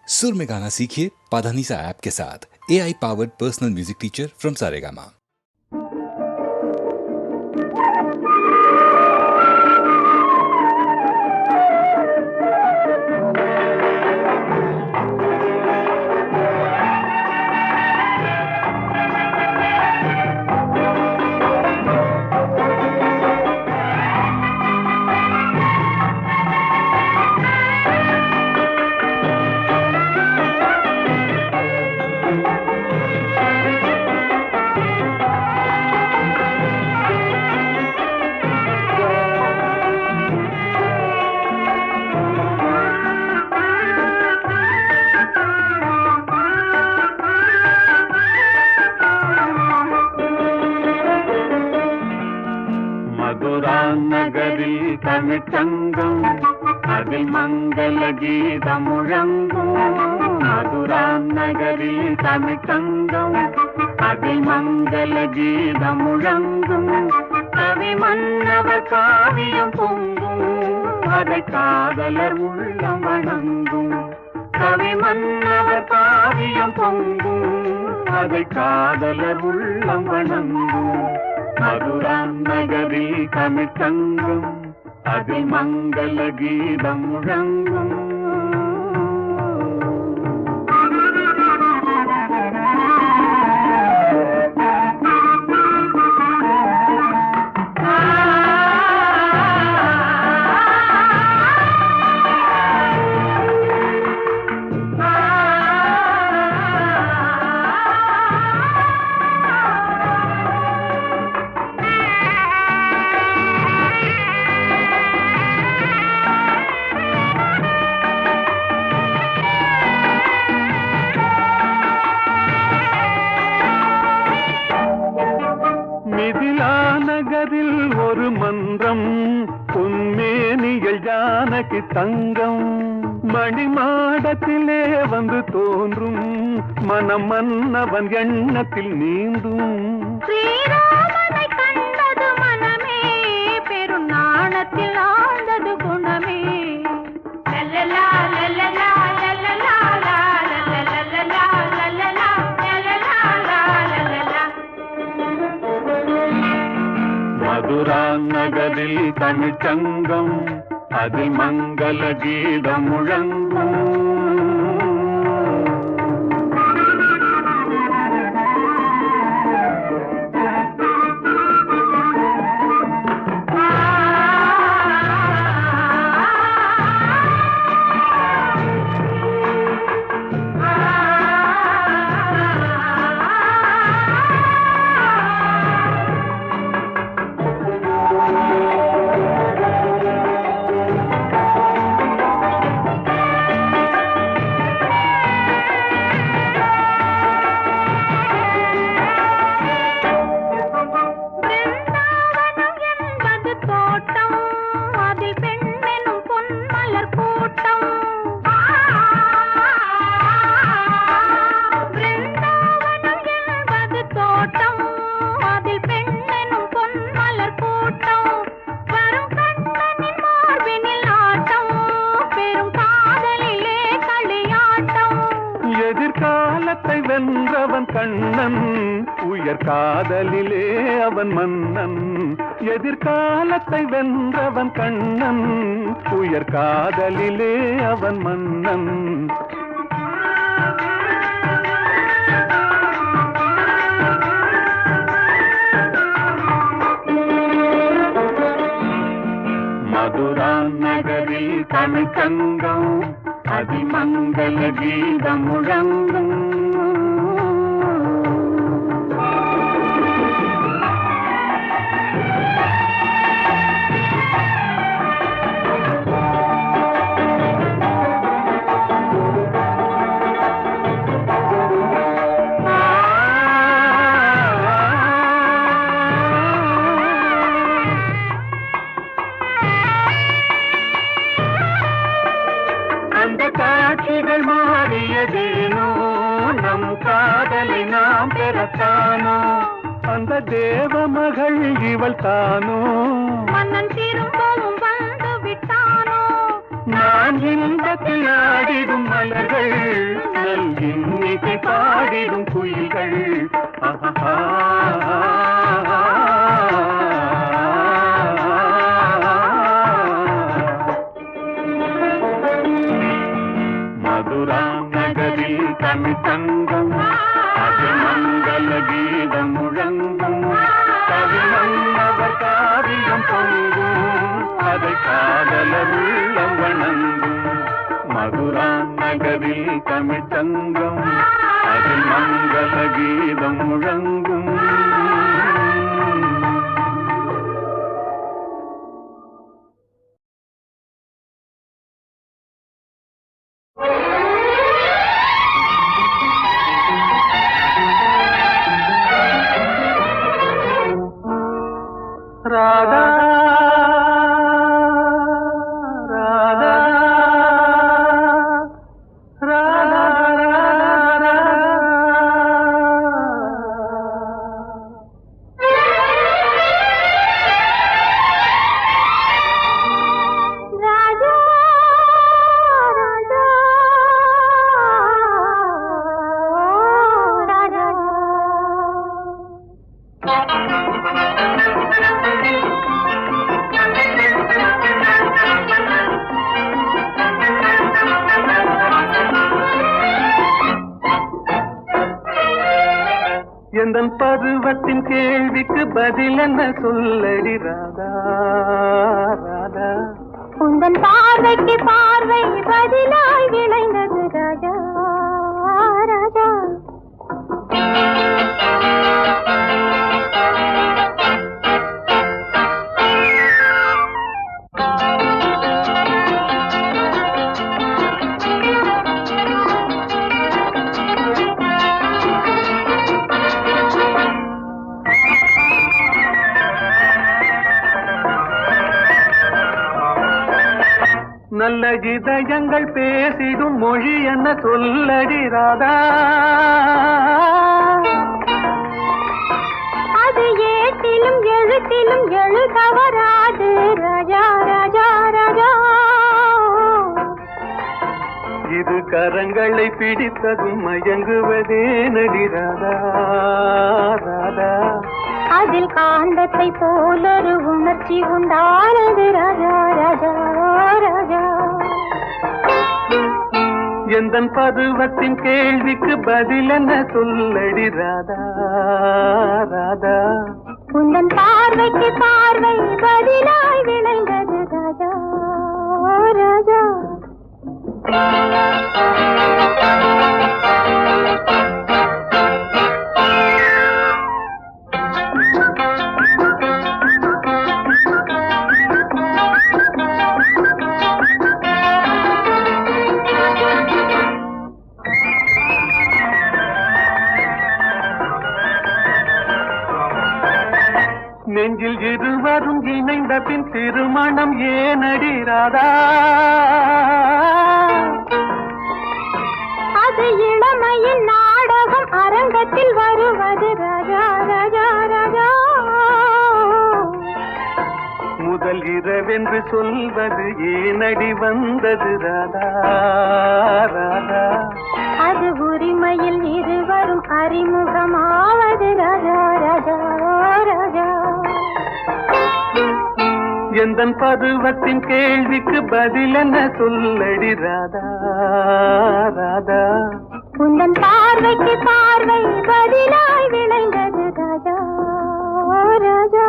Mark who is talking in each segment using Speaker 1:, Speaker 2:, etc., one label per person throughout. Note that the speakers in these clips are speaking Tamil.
Speaker 1: सुर में गाना सीखिए पाधानीसा ऐप के साथ। AI powered personal music teacher from Saregama.
Speaker 2: நகரில் தமிழ்ச்சங்கம் அதில் மங்கள கீதம் முழங்கும். மதுரா நகரில் தமிழ்ச்சங்கம் அதில் மங்கள கீதம் முழங்கும். கவி மன்னவர் காவியம் பொங்கும், அதை காதலர் உள்ளம் வணங்கும். கவி மன்னவர் காவியம் பொங்கும், அதை காதலர் உள்ளம் வணங்கும். மதுரா நகரில் தமிழ்ச்சங்கம் அதில் மங்கள கீதம் முழங்கும். நகரில் ஒரு மன்றம் பொன்மேனிகள் ஜானகி தங்கம். மணிமாடத்திலே வந்து தோன்றும் மனம் மன்னவன் எண்ணத்தில் நீந்தும்.
Speaker 3: ஸ்ரீராமனை கண்டது மனமே, பெரும் நாணத்தில் ஆழ்ந்தது குணமே. லல்லலா லல்லலா லல்லலா லல்லலா லல்லலா லல்லலா.
Speaker 2: மதுரா நகரில் தமிழ்ச்சங்கம் அதில் மங்கள கீதம் முழங்கும். எதிர்காலத்தை வென்றவன் கண்ணன், உயர் காதலிலே அவன் மன்னன். எதிர்காலத்தை வென்றவன் கண்ணன், உயர் காதலிலே அவன் மன்னன். மதுரா நகரில் தமிழ்ச்சங்கம் அதில் மங்கள கீதம் முழங்கும். காட்சிகள் மாறியதேனோ, நம் காதலை நாம் பெறத்தானோ. அந்த தேவ மகள் இவள் தானோ,
Speaker 3: மன்னன் திரும்பவும் வந்து விட்டானோ.
Speaker 2: நான் இன்பத்தில் ஆடிடும் மலர்கள் நல் இன்னிசை பாடிடும் குயில்கள் மதுரா நகரில் தமிழ் தங்கம் அது மங்கள கீதம் முழங்கும் கவிமன்னவர் காவியம் பொங்கும் அதை காதலர் உள்ளம் வணங்கும் மதுரா நகரில் தமிழ் தங்கம் அதில் மங்கள கீதம் முழங்கும் ராதா ராதா ராதா எந்தன் பருவத்தின் கேள்விக்கு பதில் என்ன சொல்லடி ராதா ராதா
Speaker 3: உந்தன் பார்வைக்கு பார்வை பதிலாய் விளைந்தது ராஜா ராஜா
Speaker 2: நல்ல இதயங்கள் பேசிடும் மொழி என்ன சொல்லடி ராதா
Speaker 3: அது ஏட்டிலும் எழுத்திலும் எழுதவராது ராஜா ராஜா ராஜா
Speaker 2: இது கரங்களை பிடித்ததும் மயங்குவதே நடி ராதா ராதா
Speaker 3: அதில் காந்தத்தை போலொரு உணர்ச்சி உண்டானது ராஜா ராஜா ராஜா
Speaker 2: எந்தன் பருவத்தின் கேள்விக்கு பதில் என்ன சொல்லடி ராதா ராதா
Speaker 3: உந்தன் பார்வைக்கு பார்வை பதிலாய் விளைந்தது ராஜா ராஜா
Speaker 2: நெஞ்சில் இருவரும் இணைந்த பின் திருமணம் ஏனடி ராதா
Speaker 3: அது இளமையின் நாடகம் அரங்கத்தில் வருவது ராஜா ராஜா ராஜா
Speaker 2: முதல் இரவென்று சொல்வது ஏனடி வந்தது ராதா ராதா
Speaker 3: அது உரிமையில் இருவரும் அறிமுகமாவது ராஜா ராஜா ராஜா
Speaker 2: எந்தன் பருவத்தின் கேள்விக்கு பதில் என்ன சொல்லடி ராதா ராதா
Speaker 3: உந்தன் பார்வைக்கு பார்வை பதிலாய் விளைந்தது ராஜா ராஜா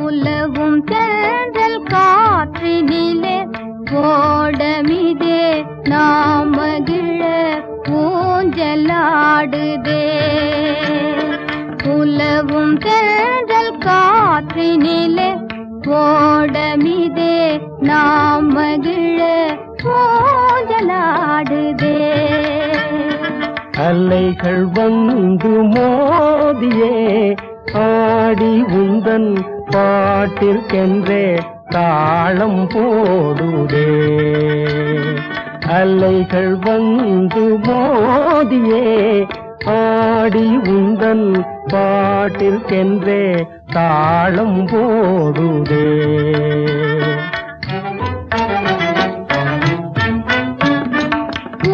Speaker 4: உலவும் தென்றல் காற்றினிலே
Speaker 3: ஓடமிதே நாம் மகிழ ஊஞ்சலாடுதே.
Speaker 2: அலைகள் வந்து மோதியே ஆடி உந்தன் பாட்டிற்கென்றே தாளம் போடுதே. அலைகள் வந்து மோதியே ஆடி உந்தன் பாட்டிற்கென்றே தாளம் போடுதே.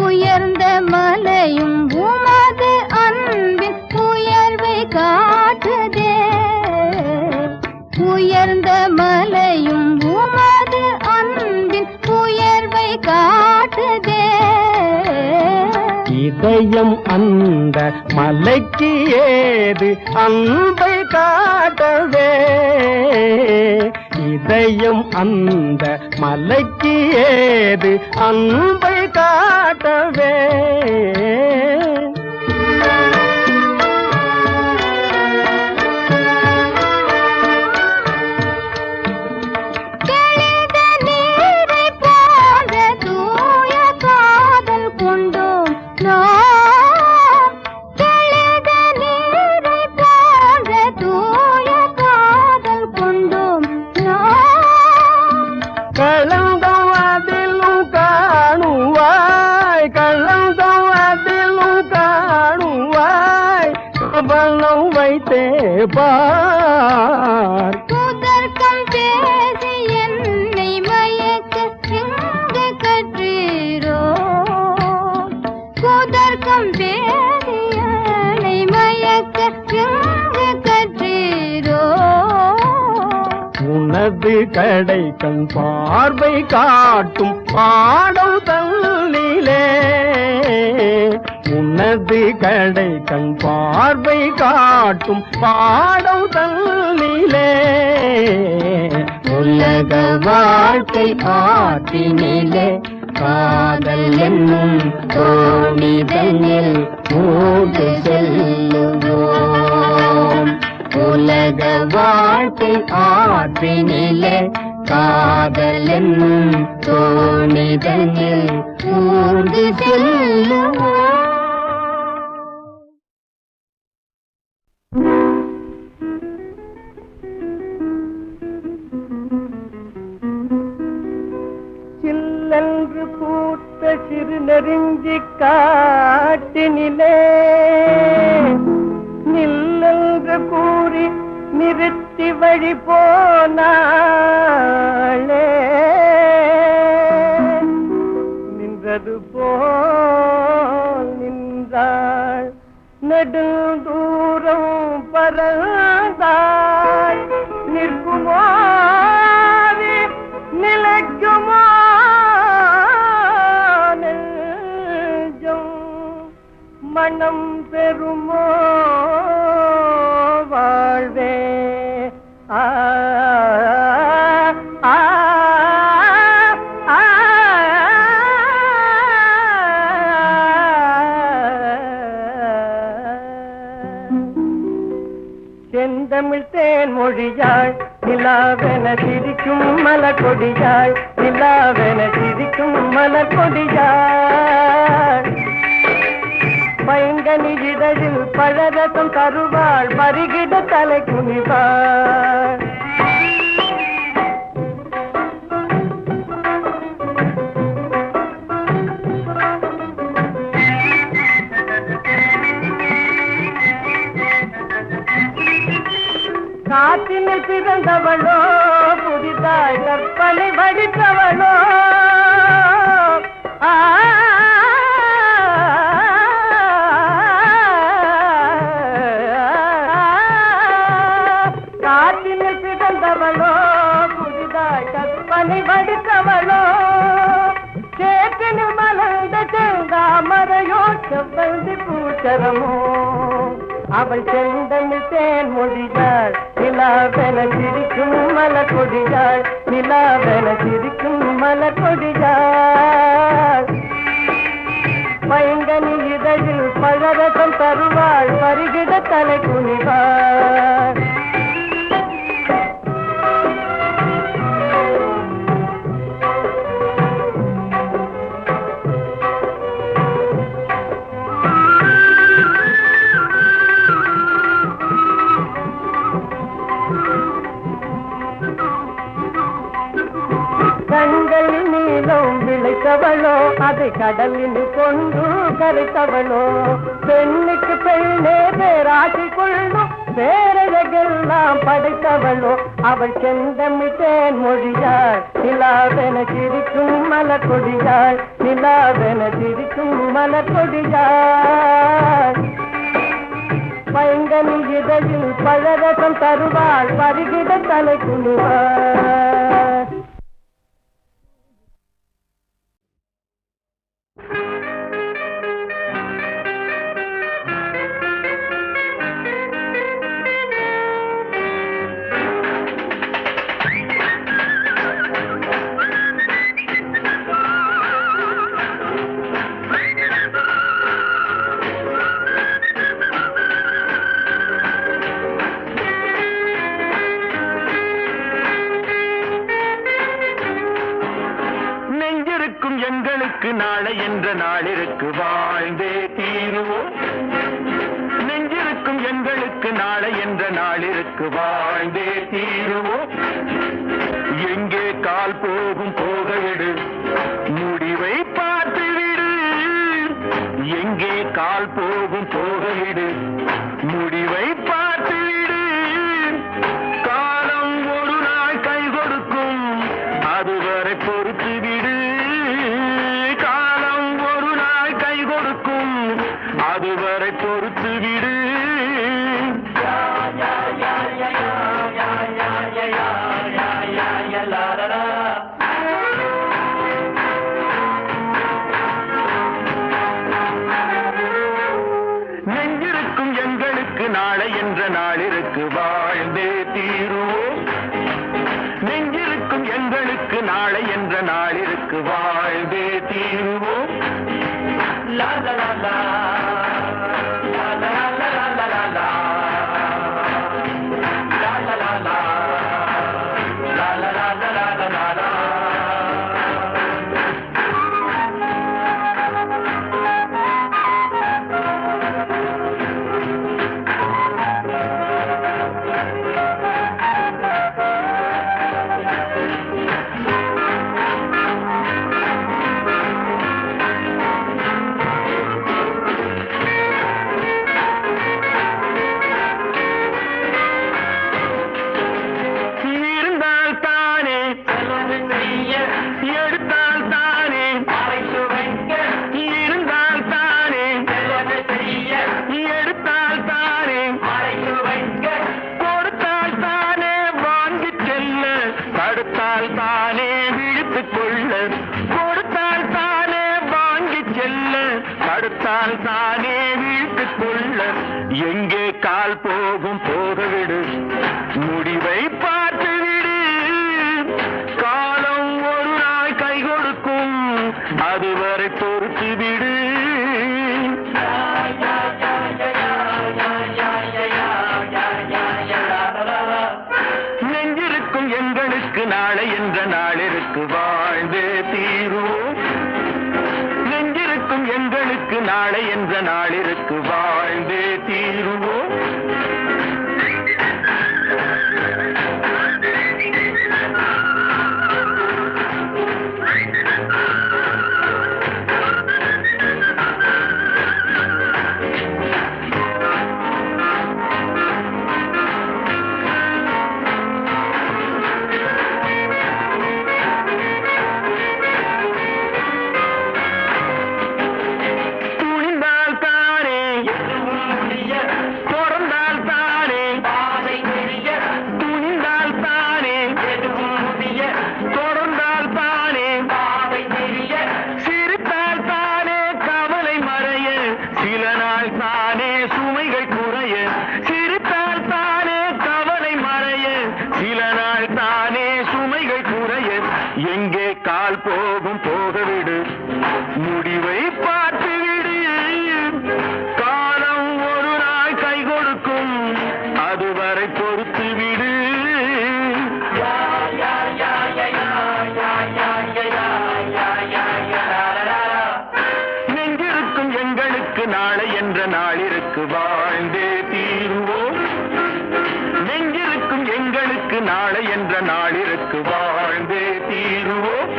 Speaker 3: உயர்ந்த மலையும் உமது அன்பின் உயர்வை காட்டுதே. உயர்ந்த மலையும் உமது அன்பின் உயர்வை காட்டுதே.
Speaker 2: இதயம் அந்த மலைக்கு ஏது அன்பை காட்டவே. இதயம் அந்த மலைக்கு ஏது அன்பை காட்டவே. பார்
Speaker 3: புதர்க்கம் பேசி என்னை மயக்க எங்கு கற்றீரோ. புதர்க்கம் பேசி என்னை மயக்க எங்கு கற்றீரோ.
Speaker 2: உனது கடை கண் பார்வை காட்டும் பாடம் தள்ளிலே. உனது கடை கண் பார்வை காட்டும் பாடம் தள்ளிலே. உலக வாழ்க்கை ஆற்றினிலே காதல் என்னும் தோணிதனில் மூடு செல்லுவோம். உலக வாழ்க்கை ஆற்றினிலே காதல் என்னும் தோணிதனில் மூடு செல்லுவோம். சில்லென்று பூத்த சிறு நெருங்கி காட்டினிலே நில்லென்று கூறி நிறுத்தி வழி போனாளே. நின்றது போல் நின்றாள் நெடுந்தூரம் பறந்தாள். நிற்குமோ நிலைக்குமோ நெஞ்சம் மனம் பெறுமோ வாழ்வே. ஆ ஆ செந்தமிழ் தேன் மொழியாள் நிலாவென சிரிக்கும் மலர்கொடியாள். நிலாவென சிரிக்கும் மலர்கொடியாள். பைங்கனி இதழில் பழரசம் தருவாள். பருகிட தலை குனிவாள். காற்றினில் பிறந்தவளோ புதிதாய் கற்பனை வடித்தவளோ. காற்றினில் பிறந்தவளோ புதிதாய் கற்பனை வடித்தவளோ. சேற்றினில் மலர்ந்த செந்தாமரையோ செவ்வந்தி பூச்சரமோ. அவள் செந்தமிழ் தேன் மொழியாள். நிலாவென சிரிக்கும் மலர்கொடியாள். நிலாவென சிரிக்கும் மலர்கொடியாள். பைங்கனி இதழில் பழரசம் தருவாள். பருகிட தலை குனிவாள். படித்தவளோ அதை கடலில் கொண்டு கரைத்தவளோ. பெண்ணுக்கு பெண்ணே பேராசி கொள்ளும் பேரழகெல்லாம் படைத்தவளோ. அவள் செந்தமிட்டேன் மொழியாள் நிலாவென சிரிக்கும் மலர் கொடியாள். நிலாவென சிரிக்கும் மலர் கொடியாள். பைங்கனி இதழில் பழரசம் தருவாள் பருகிட தலை குனிவாள்.
Speaker 4: நாளை என்ற நாளிற்கு வாழ்ந்தே தீருவோம். நெஞ்சிருக்கும் எங்களுக்கு நாளை என்ற நாளிற்கு வாழ்ந்தே தீருவோம். எங்கே கால் போகும் போகவிடு, முடிவை பார்த்துவிடு. எங்கே கால் போகும் போகவிடு, முடிவை பார்த்துவிடு. காலம் ஒரு நாள் கை கொடுக்கும், அதுவரை பொறுத்து விடு. அதுவரை பொறுத்து விடு. நெஞ்சிருக்கும் எங்களுக்கு நாளை என்ற நாளிற்கு வாழ்ந்தே தீருவோம். நெஞ்சிருக்கும் எங்களுக்கு நாளை என்ற நாளிற்கு வாழ்ந்தே தீருவோம். லா லா லா லா. தானே வீட்டுக் கொள்ள. எங்கே கால் போகும் போகவிடு, முடிவை பார்த்துவிடு. காலம் ஒரு நாள் கை கொடுக்கும், அதுவரை பொறுத்து விடு. நெஞ்சிருக்கும் எங்களுக்கு நாளை என்ற நாளிற்கு வாழ்ந்தே தீருவோம். நெஞ்சிருக்கும் எங்களுக்கு நாளை என்ற நாளிற்கு வாழ்ந்தே தீருவோம். எங்கே கால் போகும் போகவிடு, முடிவை பார்த்துவிடு. காலம் ஒரு நாள் கை கொடுக்கும், அதுவரை பொறுத்து விடு. நெஞ்சிருக்கும் எங்களுக்கு நாளை என்ற நாளிற்கு வாழ்ந்தே தீருவோம். நெஞ்சிருக்கும் எங்களுக்கு நாளை என்ற நாளிற்கு வாழ்ந்தே தீருவோம்.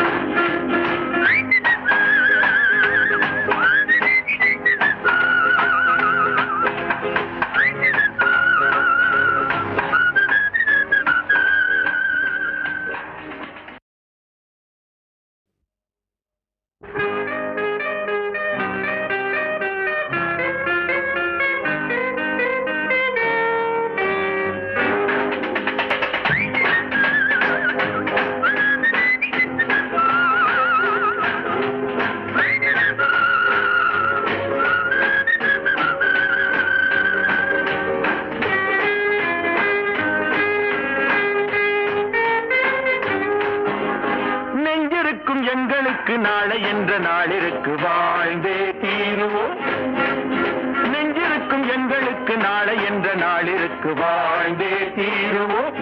Speaker 4: எங்களுக்கு நாளை என்ற நாளிற்கு வாழ்ந்தே தீருவோம். நெஞ்சிருக்கும் எங்களுக்கு நாளை என்ற நாளிற்கு வாழ்ந்தே தீருவோம்.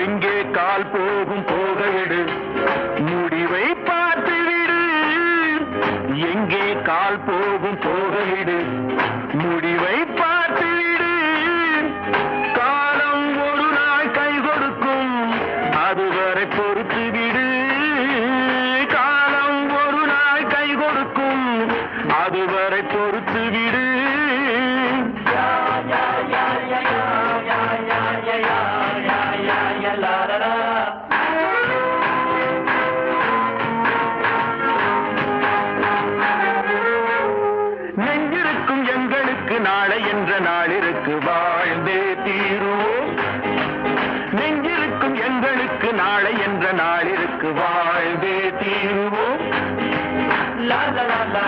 Speaker 4: எங்கே கால் போகும் போகவிடு, முடிவை பார்த்துவிடு. எங்கே கால் போகும் போகவிடு, முடிவை பார்த்துவிடு. காலம் ஒரு நாள் கை கொடுக்கும், அதுவரை பொறுத்து விடு. காலம் ஒரு நாள் கை கொடுக்கும், அதுவரை பொறுத்து விடு. நெஞ்சிருக்கும் எங்களுக்கு நாளை என்ற நாளிற்கு வாழ்ந்தே தீருவோம். நெஞ்சிருக்கும் எங்களுக்கு நாளை என்ற நாளிற்கு வாழ்ந்தே தீருவோம். லா லா லா லா.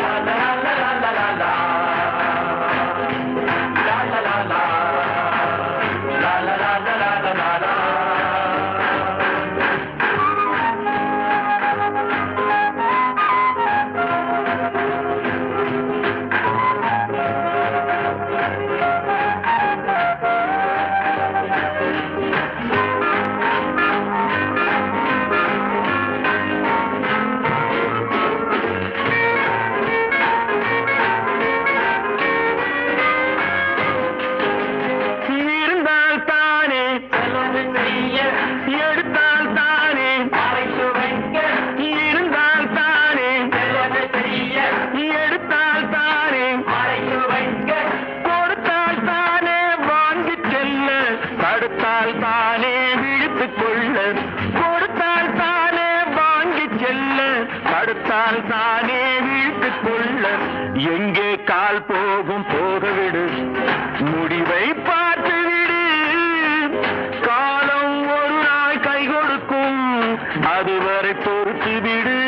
Speaker 4: லா லா லா லா லா லா லா. லா லா லா லா. லா லா லா லா லா லா லா. கொடுத்தால் தானே விழித்துக் கொள்ள, கொடுத்தால் தானே வாங்கிச் செல்ல, தடுத்தால் தானே விழித்துக் கொள்ள. எங்கே கால் போகும் போகவிடு, முடிவை பார்த்துவிடு. காலம் ஒரு நாள் கை கொடுக்கும், அதுவரை பொறுத்து விடு.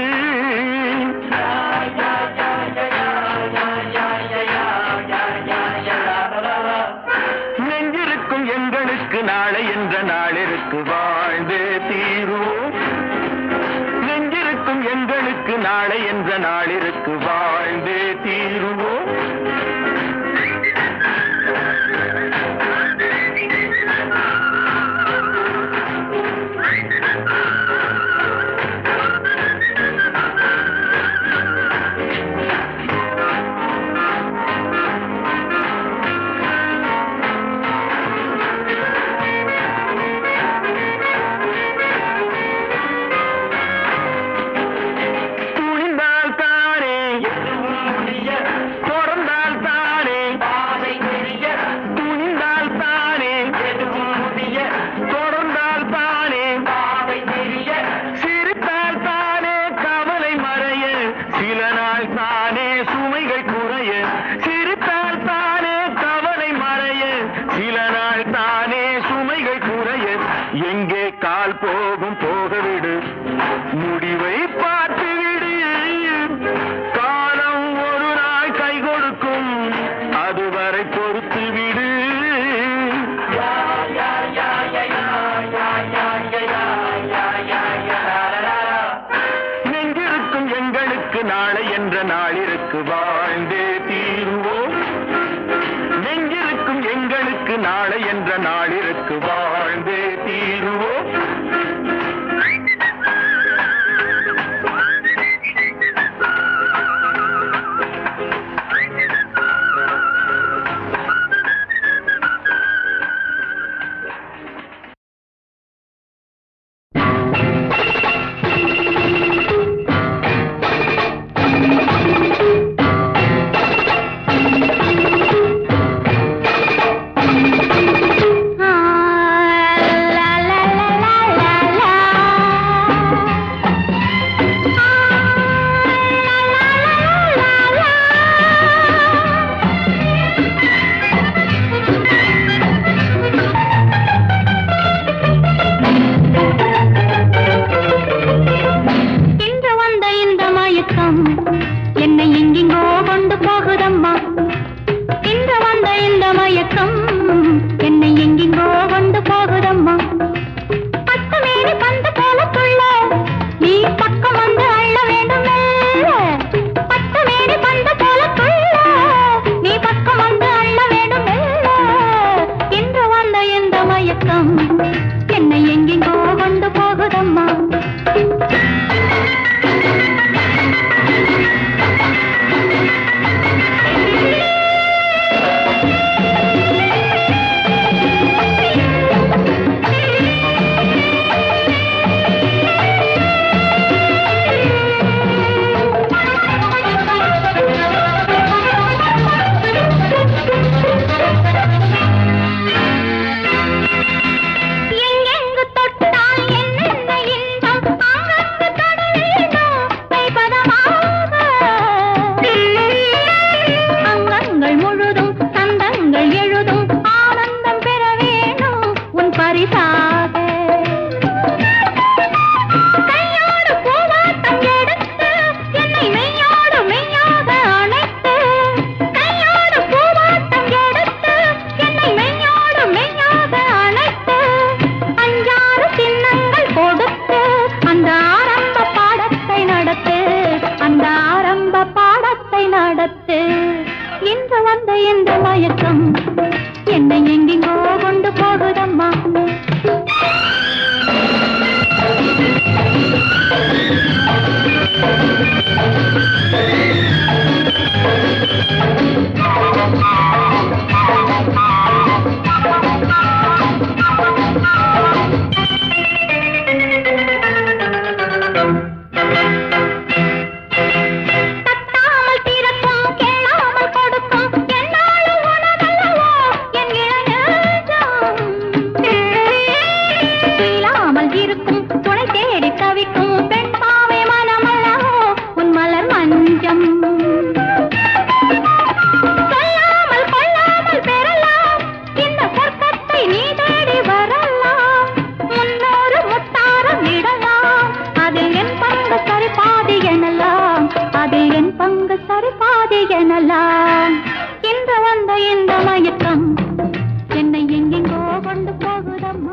Speaker 4: நெஞ்சிருக்கும் எங்களுக்கு நாளை என்ற நாளிற்கு வாழ்ந்தே தீருவோம். நெஞ்சிருக்கும் எங்களுக்கு நாளை என்ற நாளிற்கு வாழ்ந்தே தீருவோம். எங்கே கால் போகும் போகவிடு, முடிவை பார்த்துவிடு. காலம் ஒரு நாள் கை கொடுக்கும், அதுவரை பொறுத்து விடு. நெஞ்சிருக்கும் எங்களுக்கு நாளை என்ற நாளிற்கு வாழ்ந்தே தீருவோம். நெஞ்சிருக்கும் எங்களுக்கு நாளை என்ற நாளிற்கு வாழ்ந்தே தீருவோம்.
Speaker 3: மயக்கம் என்னை எங்கெங்கோ கொண்டு போகுதம்மா. இன்று வந்த இந்த மயக்கம் என்னை எங்கெங்கோ கொண்டு போகுதம்மா. இன்று வந்த இந்த மயக்கம் என்னை எங்கெங்கோ கொண்டு போகுதம்மா.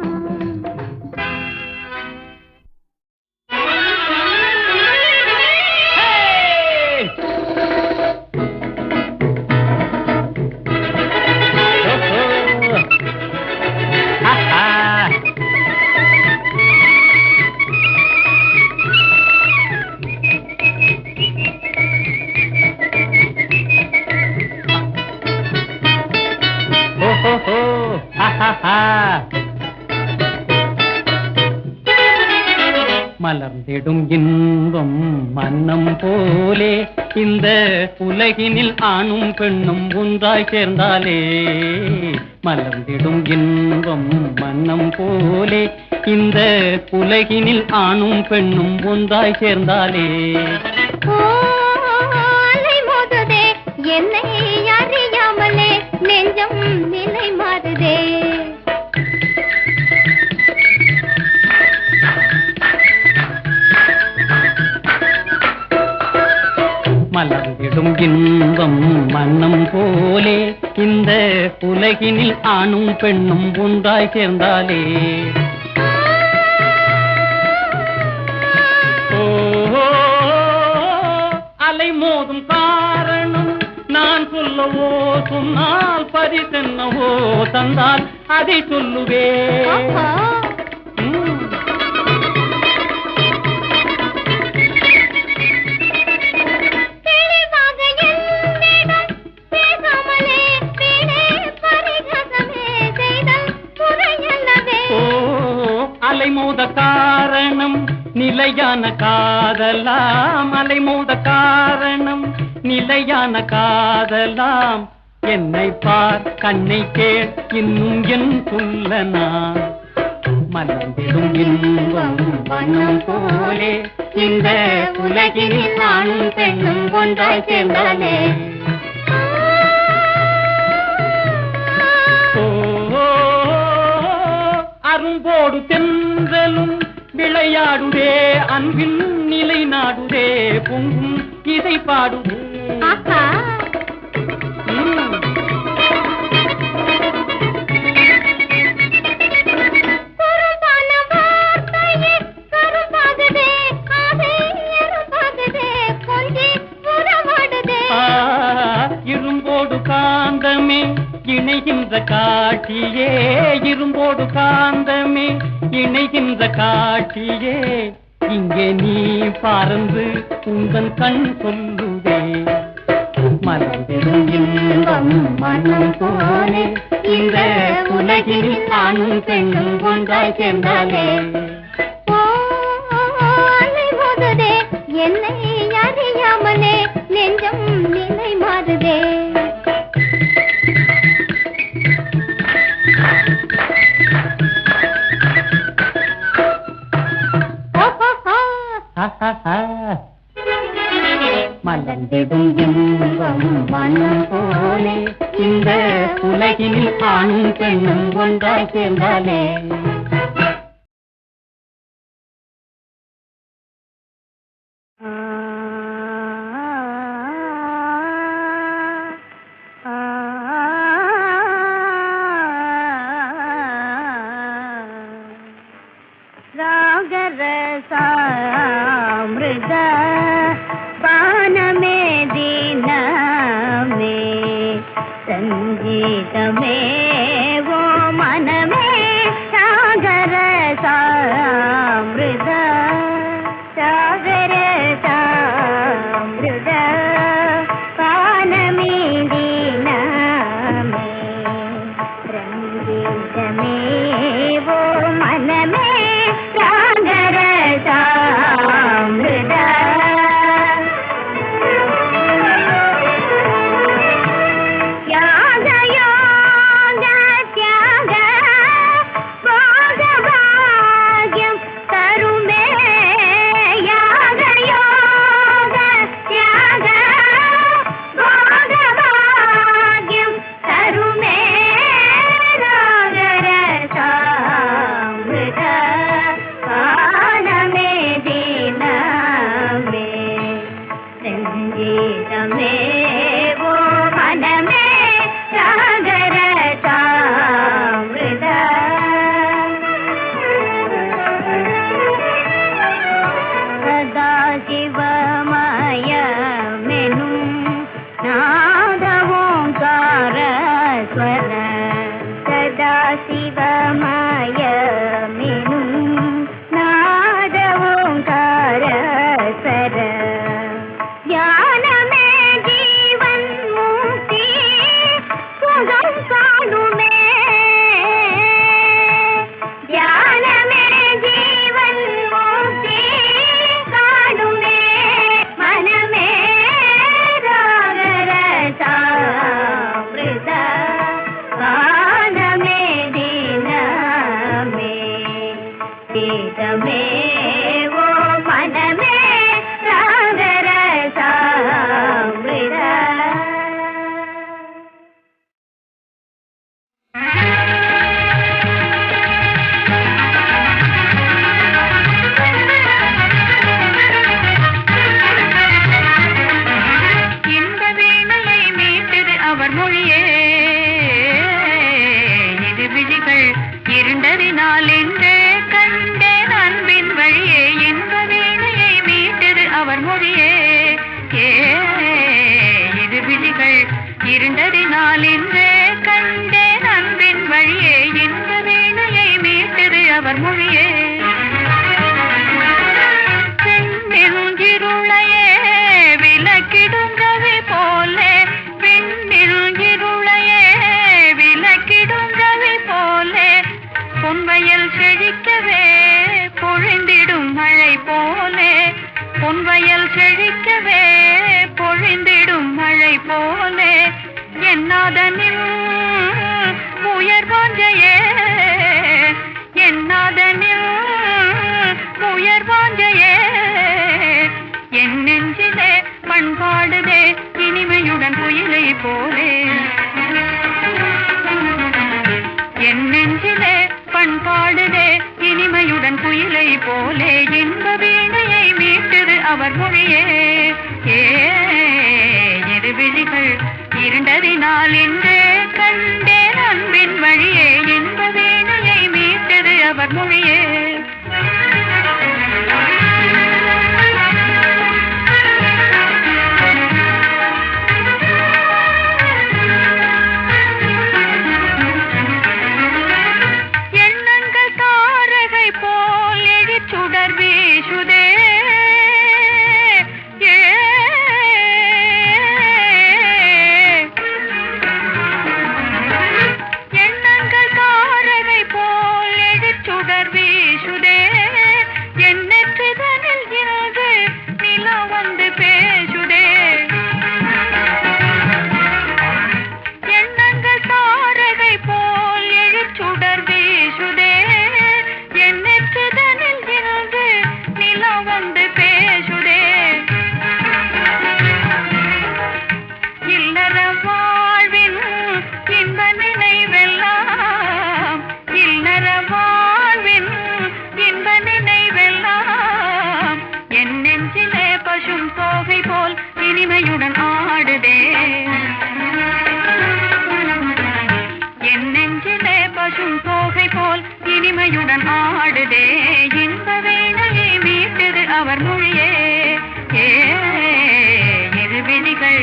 Speaker 5: மலர்ந்திடும் இன்பம் மன்னம் போலே இந்த உலகினில் ஆணும் பெண்ணும் ஒன்றாய் சேர்ந்தாலே. மலர்ந்திடும் இன்பம் மன்னம் போலே இந்த உலகினில் ஆணும் பெண்ணும் ஒன்றாய் சேர்ந்தாலே.
Speaker 3: மோதுதே என்னை அறியாமலே நெஞ்சம் நிலை மாறுதே.
Speaker 5: மலர்ந்திடும் இன்பம் மன்னம் போலே இந்த உலகினில் ஆணும் பெண்ணும் ஒன்றாய் சேர்ந்தாலே. ஓ அலை மோதும் காரணம் நான் சொல்லவோ சொன்னால் பரிசென்னவோ தந்தால் அதை சொல்லுவே. அலைமோத காரணம் நிலையான காதலாம், அலைமோத காரணம் நிலையான காதலாம். என்னை பார் கண்ணை கேள் இன்னும் என் சொல்லனா. மலர்ந்திடும் இன்பம் வண்ணம் போலே இந்த உலகில் ஆணும் பெண்ணும் ஒன்றாய் சேர்ந்தாலே. அரும்போடு தென்றலும் விளையாடுதே அன்பின் நிலை நாடுதே பொங்கும் இசை பாடுதே. இரும்போடு காந்தமே இணைகின்ற இணைகின்ற காட்சியே இரும்போடு காந்தமே இணைகின்ற காட்சியே இங்கே நீ பறந்து உந்தன் கண் சொல்லுதே மலர்ந்திடும் இன்பம் மனம் போலே இந்த உலகில் ஆணும் பெண்ணும் ஒன்றாய் சேர்ந்தாலே
Speaker 3: என்னை அறியாமலே நெஞ்சம் நிலை மாறுதே
Speaker 5: மலர்ந்திடும் இன்பம் மனம் போலே இந்த உலகில் ஆணும் பெண்ணும் ஒன்றாய் சேர்ந்தாலே
Speaker 3: ராகரசாமிருத பானமே தீனமே சங்கீதமே ஓ மனமே சாகரசாமிருத சாகரசாமிருத பானமே தீனமே ரங்கீதமே ஓ மனமே சாகரசாமிருத சுடர் வீசுதே என் நெற்றிதனில் இருந்து நிலா வந்து பேசுதே எண்ணங்கள் தாரகை போல் எழுச்சுடர் வீசுதே என் நெற்றிதனில் இருந்து நிலா வந்து பேசுதே இல்லற வாழ்வின் இன்ப நினைவெல்லாம் இல்லற வாழ்வின் இன்ப நினைவெல்லாம் என் நெஞ்சிலே பசும் தோகை போல் இனிமையுடன் ஆடுதே என் நெஞ்சிலே பசும் தோகை போல் இனிமையுடன் ஆடுதே இன்ப வீணையை மீட்டது அவர் மொழியே இரு விழிகள்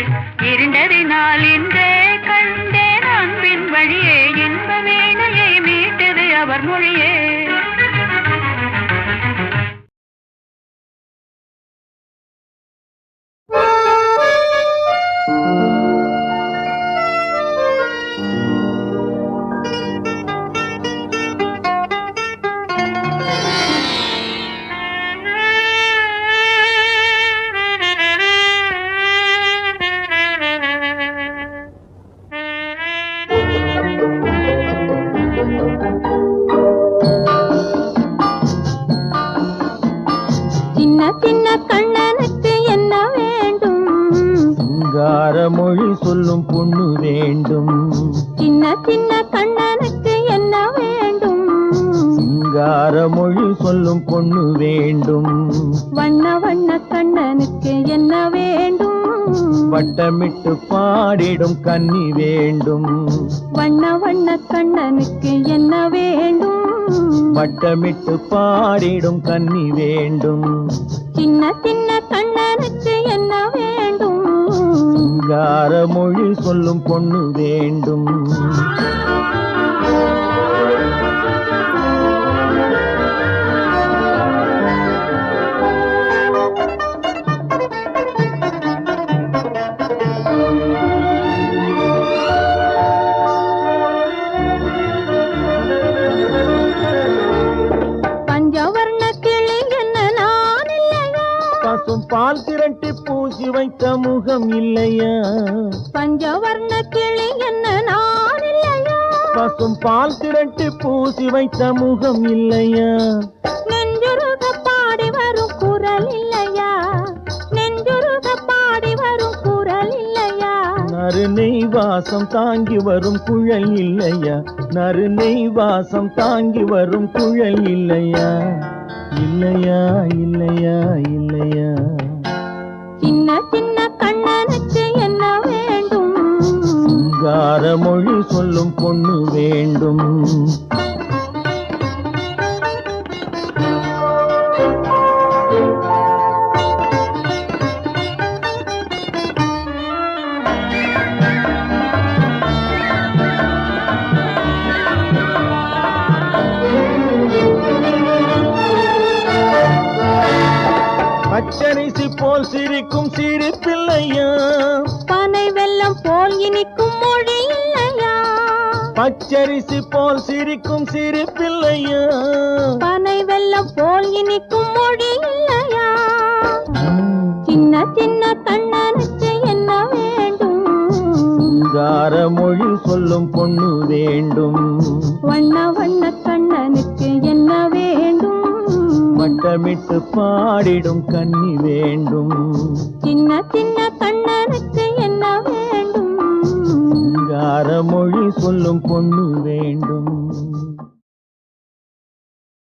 Speaker 3: இருண்டதினால் இன்றே கண்டேன் அன்பின் வழியே இன்ப வீணையை மீட்டது அவர் மொழியே
Speaker 5: சின்ன சின்ன கண்ணனுக்கு என்ன வேண்டும்
Speaker 2: சிங்கார மொழி சொல்லும் பொண்ணு வேண்டும்
Speaker 5: சின்ன சின்ன கண்ணனுக்கு என்ன வேண்டும்
Speaker 2: சிங்கார மொழி சொல்லும் பொண்ணு வேண்டும்
Speaker 5: வண்ண வண்ண கண்ணனுக்கு என்ன வேண்டும்
Speaker 2: வட்டமிட்டு பாடிடும் கன்னி வேண்டும்
Speaker 5: வண்ண வண்ண கண்ணனுக்கு என்ன வேண்டும்
Speaker 2: வட்டமிட்டு பாடிடும் கன்னி வேண்டும்
Speaker 5: சின்ன சின்ன கண்ணனுக்கு என்ன வேண்டும்
Speaker 2: சிங்கார மொழி சொல்லும் பொண்ணு வேண்டும்
Speaker 5: பஞ்சவர்ண கிளி என்ன நான் இல்லையா
Speaker 2: பசும் பால் திரட்டி பூசி வைத்த முகம் இல்லையா
Speaker 5: பஞ்சவர்ண கிளி என்ன நான் இல்லையா
Speaker 2: பசும் பால் திரட்டி பூசி வைத்த முகம் இல்லையா
Speaker 5: நெஞ்சுருக பாடி வரும் குரல் இல்லையா நெஞ்சுருக பாடி வரும் குரல் இல்லையா
Speaker 2: நறுநெய் வாசம் தாங்கி வரும் குழல் இல்லையா நறுநெய் வாசம் தாங்கி வரும் குழல் இல்லையா இல்லையா இல்லையா இல்லையா
Speaker 5: சின்ன சின்ன கண்ணனுக்கு என்ன வேண்டும்
Speaker 2: சிங்கார மொழி சொல்லும் பொண்ணு வேண்டும் பச்சரிசி போல் சிரிக்கும் சிறு பிள்ளையா
Speaker 5: பனை வெல்லம் போல் இனிக்கும் மொழி இல்லையா
Speaker 2: பச்சரிசி போல் சிரிக்கும் சிறு பிள்ளையா
Speaker 5: பனை வெல்லம் போல் இனிக்கும் மொழி இல்லையா சின்ன சின்ன கண்ணனுக்கு என்ன வேண்டும்
Speaker 2: சிங்கார மொழி சொல்லும் பொண்ணு வேண்டும்
Speaker 5: வண்ண வண்ண கண்ணனுக்கு என்ன வேண்டும்
Speaker 2: வட்டமிட்டு பாடிடும் கன்னி வேண்டும்
Speaker 5: சின்ன சின்ன கண்ணனுக்கு என்ன வேண்டும்
Speaker 2: சிங்கார மொழி சொல்லும் பொண்ணு வேண்டும்